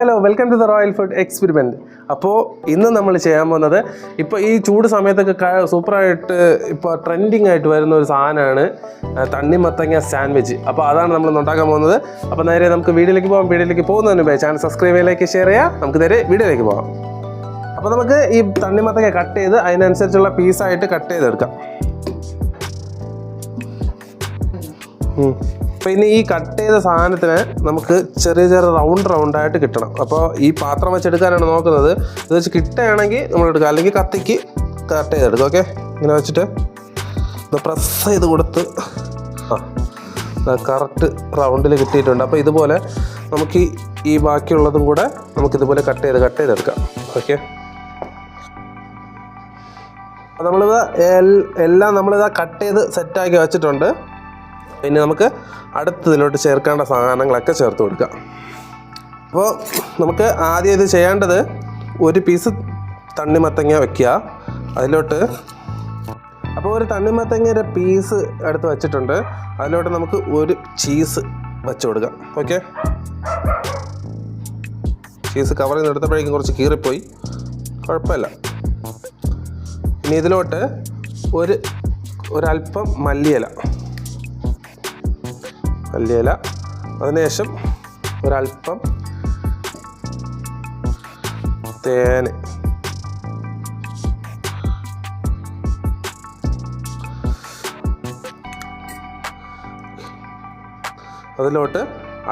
Hello welcome to the royal food experiment. അപ്പോൾ ഇന്ന് നമ്മൾ ചെയ്യാൻ പോകുന്നത് ഇപ്പോൾ ഈ ചൂട് സമയത്തൊക്കെ സൂപ്പറായിട്ട് ഇപ്പോൾ ട്രെൻഡിങ് ആയിട്ട് വരുന്ന ഒരു സാധനമാണ് തണ്ണിമത്തങ്ങ സാൻഡ്വിച്ച്. അപ്പോൾ അതാണ് നമ്മൾ ഉണ്ടാക്കാൻ പോകുന്നത്. അപ്പോൾ നേരെ നമുക്ക് വീഡിയോയിലേക്ക് പോകാം. വീഡിയോയിലേക്ക് പോകുന്നതിന് മുമ്പേ ചാനൽ സബ്സ്ക്രൈബ് ചെയ്യലേക്ക് ഷെയർ ചെയ്യാം. നമുക്ക് നേരെ വീഡിയോയിലേക്ക് പോകാം. അപ്പോൾ നമുക്ക് ഈ തണ്ണിമത്തങ്ങ കട്ട് ചെയ്ത് അതിനനുസരിച്ചുള്ള പീസായിട്ട് കട്ട് ചെയ്തെടുക്കാം. അപ്പോൾ ഇനി ഈ കട്ട് ചെയ്ത സാധനത്തിന് നമുക്ക് ചെറിയ ചെറിയ റൗണ്ടായിട്ട് കിട്ടണം. അപ്പോൾ ഈ പാത്രം വെച്ചെടുക്കാനാണ് നോക്കുന്നത്. ഇത് വെച്ച് കിട്ടുകയാണെങ്കിൽ നമ്മളെടുക്കുക, അല്ലെങ്കിൽ കത്തിക്ക് കട്ട് ചെയ്തെടുക്കുക. ഓക്കെ, ഇങ്ങനെ വെച്ചിട്ട് പ്രസ് ചെയ്ത് കൊടുത്ത് കറക്റ്റ് റൗണ്ടിൽ കിട്ടിയിട്ടുണ്ട്. അപ്പോൾ ഇതുപോലെ നമുക്ക് ഈ ബാക്കിയുള്ളതും കൂടെ നമുക്കിതുപോലെ കട്ട് ചെയ്തെടുക്കാം. ഓക്കെ, നമ്മളിത് എല്ലാം നമ്മളിത് കട്ട് ചെയ്ത് സെറ്റാക്കി വെച്ചിട്ടുണ്ട്. ഇനി നമുക്ക് അടുത്തതിലോട്ട് ചേർക്കേണ്ട സാധനങ്ങളൊക്കെ ചേർത്ത് കൊടുക്കാം. അപ്പോൾ നമുക്ക് ആദ്യം ഇത് ചെയ്യേണ്ടത് ഒരു പീസ് തണ്ണിമത്തങ്ങ വയ്ക്കുക അതിലോട്ട്. അപ്പോൾ ഒരു തണ്ണിമത്തങ്ങയുടെ പീസ് എടുത്ത് വെച്ചിട്ടുണ്ട്. അതിലോട്ട് നമുക്ക് ഒരു ചീസ് വെച്ച് കൊടുക്കാം. ഓക്കെ, ചീസ് കവറിൽ നിന്ന് എടുത്തപ്പോഴേക്കും കുറച്ച് കീറിപ്പോയി, കുഴപ്പമില്ല. ഇനി ഇതിലോട്ട് ഒരല്പം മല്ലിയില, അതിനുശേഷം ഒരല്പം തേന്, അതിലോട്ട്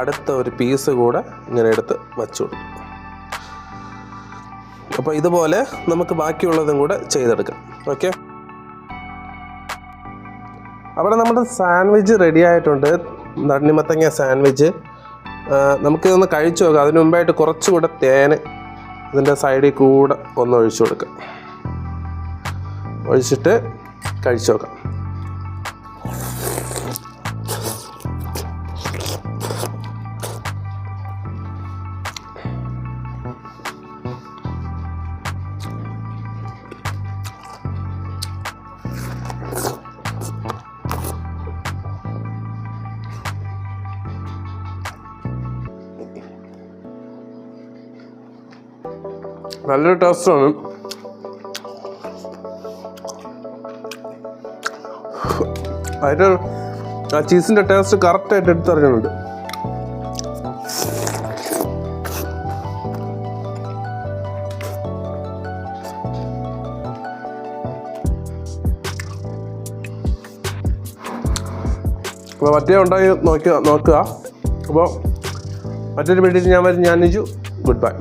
അടുത്ത ഒരു പീസ് കൂടെ ഇങ്ങനെ എടുത്ത് വച്ചു കൊടുക്കും. അപ്പോൾ ഇതുപോലെ നമുക്ക് ബാക്കിയുള്ളതും കൂടെ ചെയ്തെടുക്കാം. ഓക്കെ, അവിടെ നമ്മുടെ സാൻഡ്വിച്ച് റെഡി ആയിട്ടുണ്ട്. തണ്ണിമത്തങ്ങ സാൻഡ്വിച്ച് നമുക്കിതൊന്ന് കഴിച്ചു നോക്കാം. അതിന് മുമ്പായിട്ട് കുറച്ചുകൂടെ തേന് ഇതിൻ്റെ സൈഡിൽ കൂടെ ഒന്ന് ഒഴിച്ചു കൊടുക്കാം. ഒഴിച്ചിട്ട് കഴിച്ചു നോക്കാം. നല്ലൊരു ടേസ്റ്റാണ്. അതിൻ്റെ ആ ചീസിൻ്റെ ടേസ്റ്റ് കറക്റ്റായിട്ട് എടുത്തറിഞ്ഞുണ്ട്. അപ്പോൾ മറ്റേ ഉണ്ടായി നോക്കുക. അപ്പോൾ മറ്റൊരു വീഡിയോയിൽ ഞാൻ നിജു. Good bye.